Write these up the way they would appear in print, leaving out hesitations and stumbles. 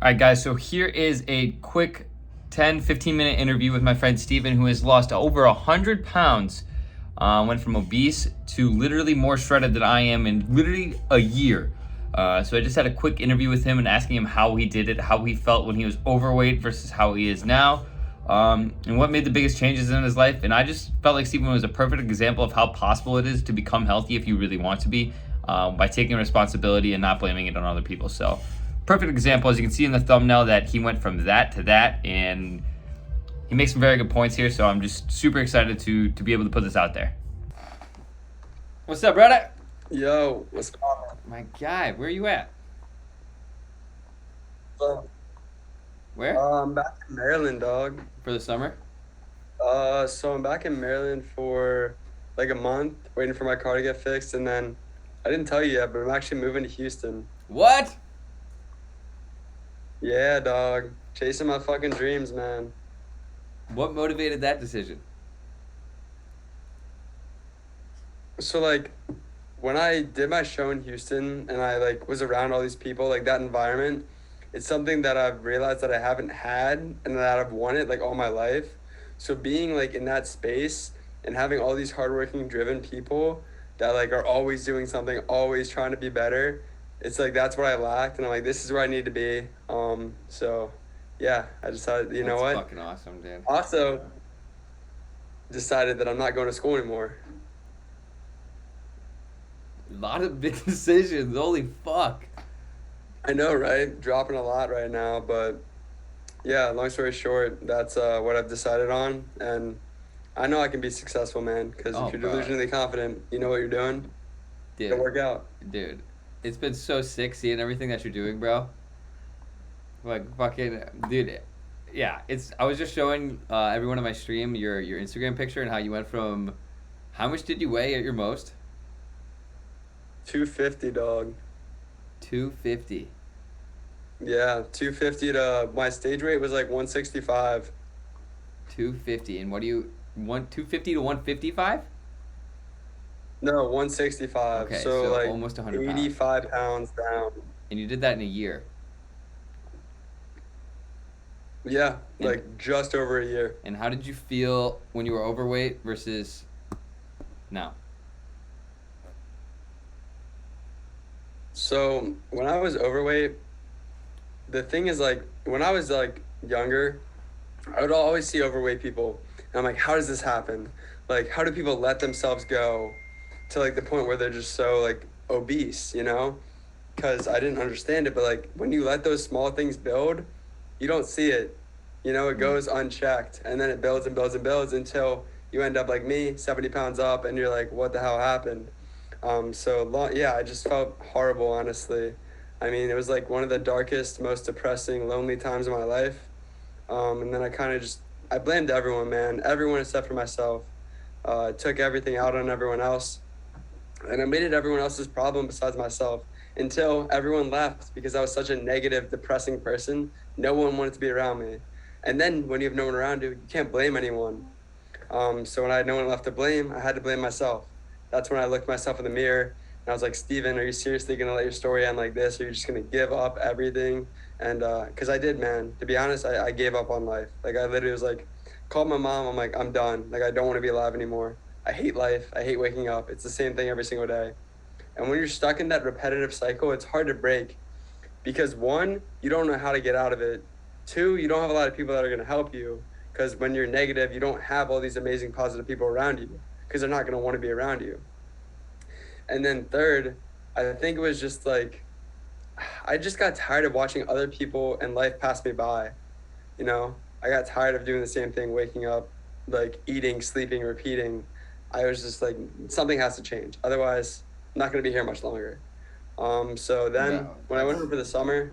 All right, guys, so here is a quick 10-15 minute interview with my friend Steven, who has lost over 100 pounds. Went from obese to literally more shredded than I am in literally a year. So I just had a quick interview with him and asking him how he did it, how he felt when he was overweight versus how he is now, and what made the biggest changes in his life. And I just felt like Steven was a perfect example of how possible it is to become healthy if you really want to be, by taking responsibility and not blaming it on other people. So perfect example, as you can see in the thumbnail, that he went from that to that, and he makes some very good points here. So I'm just super excited to be able to put this out there. What's up, brother? Yo, what's going on? My guy, where are you at? So, Where? I'm back in Maryland, dog. For the summer? So I'm back in Maryland for like a month, waiting for my car to get fixed, and then I didn't tell you yet, but I'm actually moving to Houston. What? Yeah, dog. Chasing my fucking dreams, man. What motivated that decision? So like when I did my show in Houston and I like was around all these people, like that environment, it's something that I've realized that I haven't had and that I've wanted like all my life. So being like in that space and having all these hardworking, driven people that like are always doing something, always trying to be better, it's like that's what I lacked, and I'm like, this is where I need to be. So yeah, I decided, you know That's what? fucking awesome, dude. Also decided that I'm not going to school anymore. A lot of big decisions. Holy fuck. I know, right? Dropping a lot right now, but yeah, long story short, that's what I've decided on, and I know I can be successful, man, because Oh, if you're bro. delusionally confident, you know what you're doing, it'll Dude, work out. dude. It's been so sick seeing everything that you're doing, bro. Like, fucking, dude. Yeah, I was just showing everyone on my stream your Instagram picture and how you went from, how much did you weigh at your most? 250, dog. 250. Yeah, 250 to my stage weight was like 165. 250. And what do you want, 250 to 155? No, 165. Okay, So so like almost 100 pounds. 85 pounds down. And you did that in a year. Yeah, And like just over a year. and how did you feel when you were overweight versus now? So when I was overweight, the thing is like when I was like younger, I would always see overweight people. And I'm like, how does this happen? Like, how do people let themselves go to like the point where they're just so like obese, you know? Because I didn't understand it. But like when you let those small things build, you don't see it. You know, it goes unchecked, and then it builds and builds and builds until you end up like me, 70 pounds up, and you're like, what the hell happened? Yeah, I just felt horrible, honestly. I mean, it was like one of the darkest, most depressing, lonely times of my life. And then I blamed everyone, man, everyone except for myself. I took everything out on everyone else, and I made it everyone else's problem besides myself until everyone left because I was such a negative, depressing person. No one wanted to be around me. And then when you have no one around you can't blame anyone. So when I had no one left to blame, I had to blame myself. That's when I looked myself in the mirror and I was like, Steven, are you seriously going to let your story end like this? Or are you just going to give up everything? And because I did, man. To be honest, I gave up on life. Like I literally was like, called my mom. I'm like, I'm done. Like I don't want to be alive anymore. I hate life. I hate waking up. It's the same thing every single day. And when you're stuck in that repetitive cycle, it's hard to break because one, you don't know how to get out of it. Two, you don't have a lot of people that are going to help you because when you're negative, you don't have all these amazing positive people around you because they're not going to want to be around you. And then third, I think it was just like, I just got tired of watching other people and life pass me by. You know, I got tired of doing the same thing, waking up, like eating, sleeping, repeating. I was just like, something has to change. Otherwise, I'm not going to be here much longer. So then Bro, when I went that's over the summer,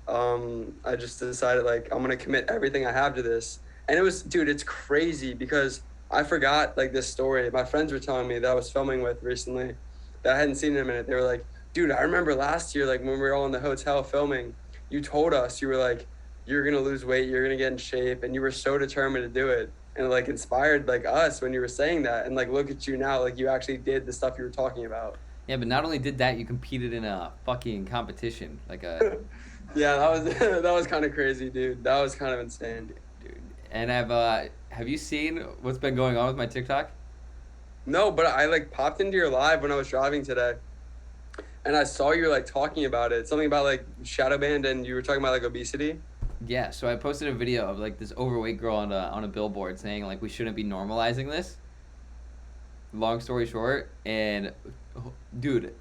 I just decided like I'm gonna commit everything I have to this. And it was, dude, it's crazy because I forgot like this story. My friends were telling me that I was filming with recently that I hadn't seen in a minute. They were like, dude, I remember last year, like when we were all in the hotel filming, you told us, you were like, you're gonna lose weight, you're gonna get in shape, and you were so determined to do it. And it, like inspired like us when you were saying that. And like look at you now, like you actually did the stuff you were talking about. Yeah, but not only did that, you competed in a fucking competition, like a Yeah, that was that was kind of crazy, dude. That was kind of insane. Dude. And have you seen what's been going on with my TikTok? No, but I like popped into your live when I was driving today, and I saw you like talking about it. Something about like shadow band, and you were talking about like obesity. Yeah, so I posted a video of like this overweight girl on a billboard saying like we shouldn't be normalizing this. Long story short, and dude,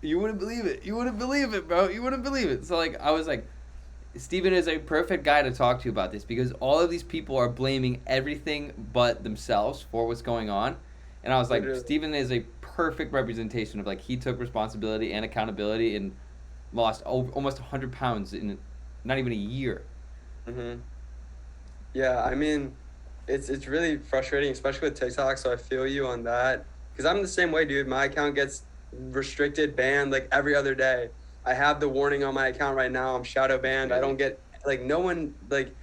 you wouldn't believe it. You wouldn't believe it, bro. You wouldn't believe it. So like I was like, Steven is a perfect guy to talk to about this because all of these people are blaming everything but themselves for what's going on. And I was like, Literally. Steven is a perfect representation of like he took responsibility and accountability and lost almost 100 pounds in not even a year. Mm-hmm. Yeah, I mean, it's really frustrating, especially with TikTok. So I feel you on that because I'm the same way, dude. My account gets restricted, banned like every other day. I have the warning on my account right now. I'm shadow banned. I Really? don't get like no one like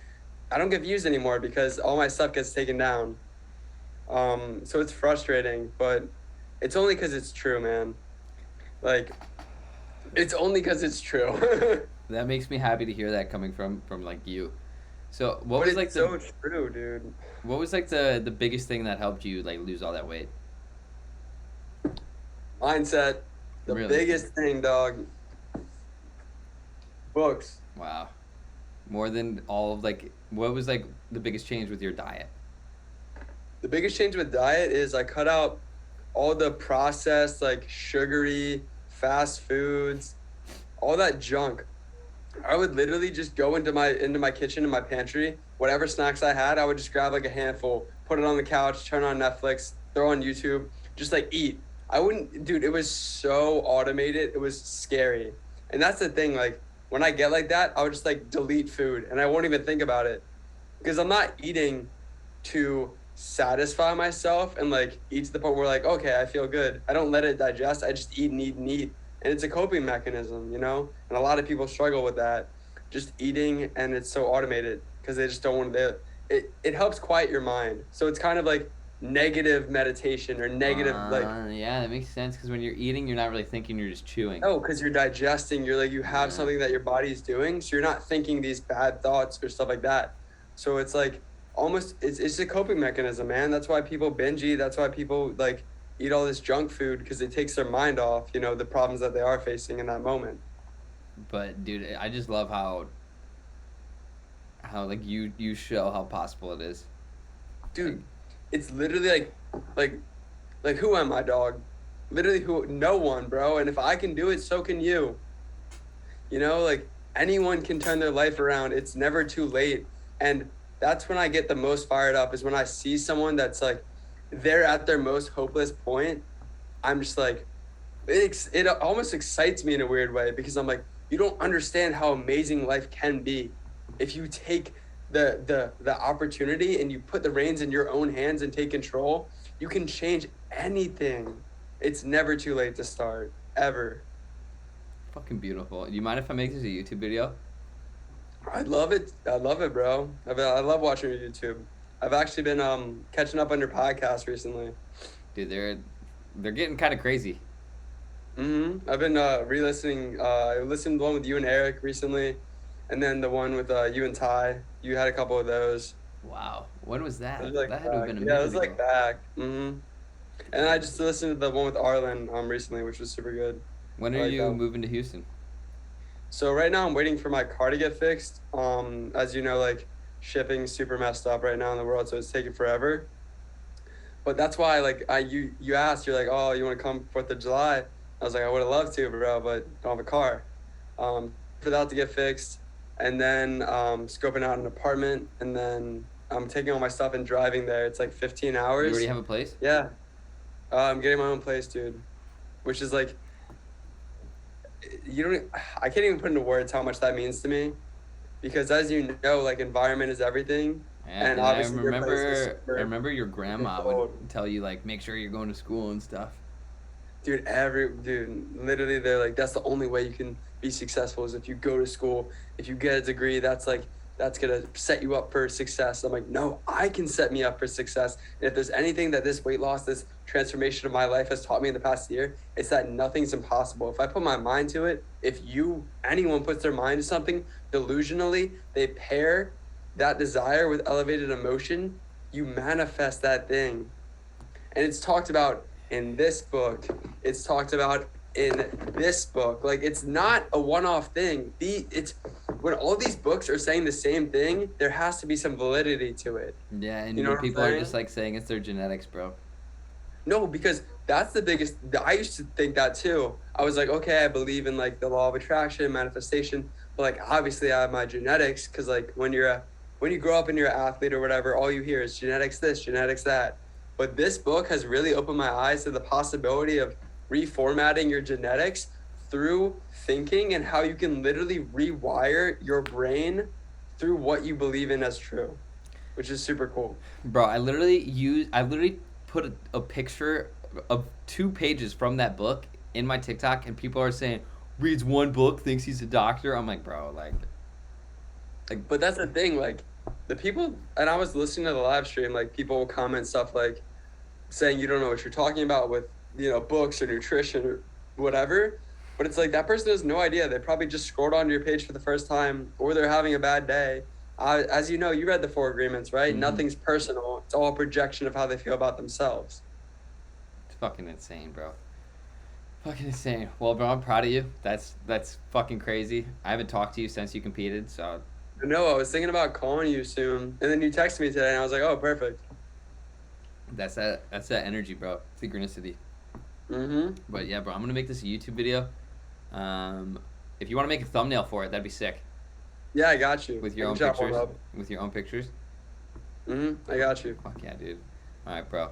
I don't get views anymore because all my stuff gets taken down. So it's frustrating, but it's only because it's true, man. Like it's only because it's true. That makes me happy to hear that coming from like you. So what But was it's like so true, dude. the biggest thing that helped you like lose all that weight? Mindset, the Really? biggest thing, dog. Books. Wow. More than all of like what was like the biggest change with your diet? The biggest change with diet is I cut out all the processed, like sugary, fast foods, all that junk. I would literally just go into my kitchen in my pantry, whatever snacks I had, I would just grab like a handful, put it on the couch, turn on Netflix, throw on YouTube, just like eat. I wouldn't, dude, it was so automated. It was scary. And that's the thing, like when I get like that, I would just like delete food and I won't even think about it because I'm not eating to satisfy myself and like eat to the point where like, okay, I feel good. I don't let it digest. I just eat and eat and eat. And it's a coping mechanism, you know? And a lot of people struggle with that. Just eating and it's so automated because they just don't want to it helps quiet your mind. So it's kind of like negative meditation or negative like Yeah, that makes sense because when you're eating, you're not really thinking, you're just chewing. no, because you're digesting, you're like you have Yeah. something that your body's doing, so you're not thinking these bad thoughts or stuff like that. So it's like almost it's a coping mechanism, man. That's why people binge eat. That's why people like eat all this junk food because it takes their mind off, you know, the problems that they are facing in that moment. But dude, I just love how like you show how possible it is. Like, Dude, it's literally like like who am I, dog? Literally who no one, bro. And if I can do it, so can you. You know, like anyone can turn their life around. It's never too late. And that's when I get the most fired up is when I see someone that's like they're at their most hopeless point. I'm just like it almost excites me in a weird way because I'm like you don't understand how amazing life can be if you take the opportunity and you put the reins in your own hands and take control. You can change anything. It's never too late to start ever. fucking beautiful. Do you mind if I make this a YouTube video? I love it. I love it, bro. I love watching your YouTube. I've actually been catching up on your podcast recently. Dude, they're getting kind of crazy. I've been re-listening. I listened to the one with you and Eric recently, and then the one with you and Ty. You had a couple of those. Wow. When was that? It was like That had to have back. been a Yeah, it minute was like ago. back. And I just listened to the one with Arlen recently, which was super good. When I are like you that one. moving to Houston? So right now I'm waiting for my car to get fixed. As you know, like shipping's super messed up right now in the world, so it's taking forever. But that's why like you asked, you're like, oh, you want to come 4th of July? I was like, I would have loved to, bro, but don't have a car. For that to get fixed, and then scoping out an apartment, and then I'm taking all my stuff and driving there. It's like 15 You hours. already have a place? Yeah, I'm getting my own place, dude, which is like you don't. I can't even put into words how much that means to me, because as you know, like environment is everything, and I obviously your place is remember super I remember your grandma would controlled. tell you like make sure you're going to school and stuff. Dude, literally, they're like, that's the only way you can be successful is if you go to school, if you get a degree, that's gonna set you up for success. I'm like, no, I can set me up for success. And if there's anything that this weight loss, this transformation of my life has taught me in the past year, it's that nothing's impossible. If I put my mind to it, if anyone puts their mind to something delusionally, they pair that desire with elevated emotion, you manifest that thing. And it's talked about in this book. It's talked about in this book. Like, it's not a one-off thing. It's when all these books are saying the same thing, there has to be some validity to it. Yeah, and You know what I'm people are saying? just like saying it's their genetics, bro. No, because that's the biggest. I used to think that too. I was like, okay, I believe in like the law of attraction, manifestation, but like obviously I have my genetics, because like when you grow up and you're an athlete or whatever, all you hear is genetics this, genetics that. But this book has really opened my eyes to the possibility of reformatting your genetics through thinking, and how you can literally rewire your brain through what you believe in as true, which is super cool. Bro, I literally put a picture of 2 pages from that book in my TikTok, and people are saying, reads one book, thinks he's a doctor. I'm like, bro, like But that's the thing, like the people, and I was listening to the live stream, like people will comment stuff like saying you don't know what you're talking about with, books or nutrition or whatever. But it's like that person has no idea. They probably just scrolled onto your page for the first time, or they're having a bad day. As you know, you read the 4 agreements, right? Mhm. Nothing's personal. It's all a projection of how they feel about themselves. it's fucking insane, bro. Fucking insane. Well, bro, I'm proud of you. That's fucking crazy. I haven't talked to you since you competed, so No, I was thinking about calling you soon, and then you texted me today, and I was like, oh, perfect. that's that energy, bro. Synchronicity. Mm-hmm. But yeah, bro, I'm gonna make this a YouTube video. If you want to make a thumbnail for it, that'd be sick. Yeah, I got you. With your I own can chop one pictures. up. With your own pictures. I got you. Fuck yeah, dude. All right, bro.